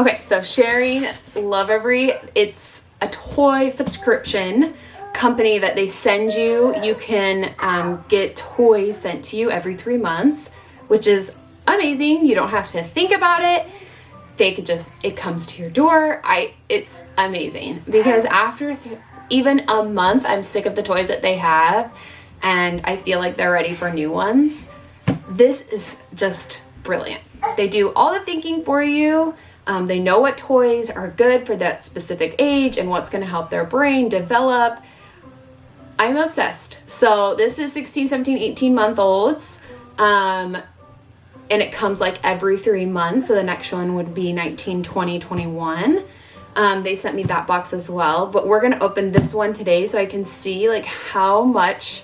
Okay, so sharing Lovevery, it's a toy subscription company that they send you. You can get toys sent to you every 3 months, which is amazing. You don't have to think about it. They could just, it comes to your door. It's amazing because after even a month, I'm sick of the toys that they have and I feel like they're ready for new ones. This is just brilliant. They do all the thinking for you. They know what toys are good for that specific age and what's going to help their brain develop. I'm obsessed. So this is 16, 17, 18-month-olds. And it comes like every 3 months. So the next one would be 19, 20, 21. They sent me that box as well. But we're going to open this one today so I can see like how much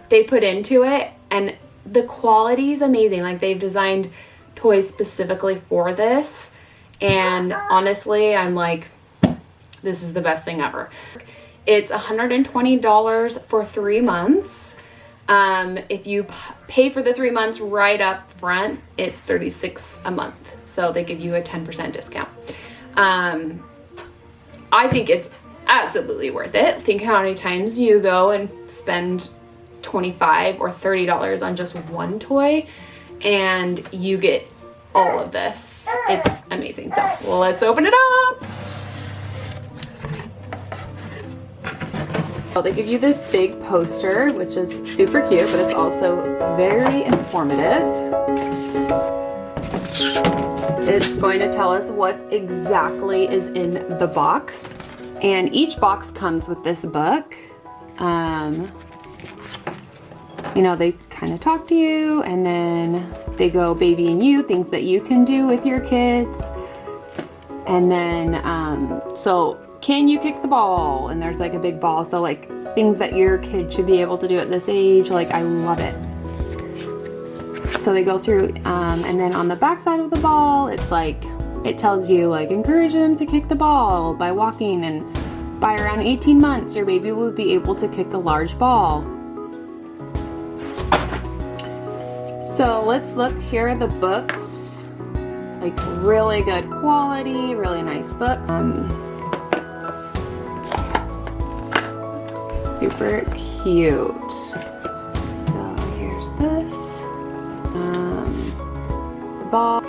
they put into it. And the quality is amazing. Like they've designed toys specifically for this. And honestly, I'm like, this is the best thing ever. It's $120 for 3 months. If you pay for the 3 months right up front, it's $36 a month. So they give you a 10% discount. I think it's absolutely worth it. Think how many times you go and spend $25 or $30 on just one toy and you get all of this. It's amazing. So let's open it up. Well, they give you this big poster, which is super cute, but it's also very informative. It's going to tell us what exactly is in the box. And each box comes with this book. You know, they kind of talk to you and then they go baby and you, things that you can do with your kids. And then, so can you kick the ball? And there's like a big ball. So like things that your kid should be able to do at this age. Like I love it. So they go through, and then on the back side of the ball, it's like, it tells you like encourage them to kick the ball by walking, and by around 18 months, your baby will be able to kick a large ball. So let's look. Here are the books. Like really good quality, really nice book. Super cute. So here's this. The ball.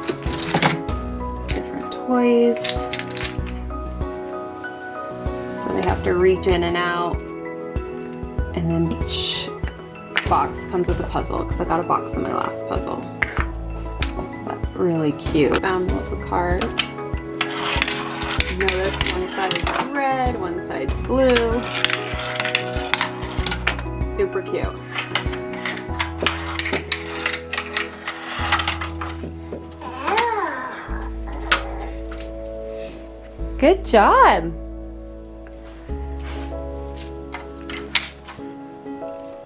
Different toys. So they have to reach in and out. And then each box comes with a puzzle because I got a box in my last puzzle. But really cute. Found little cards. Notice one side is red, one side's blue. Super cute. Good job.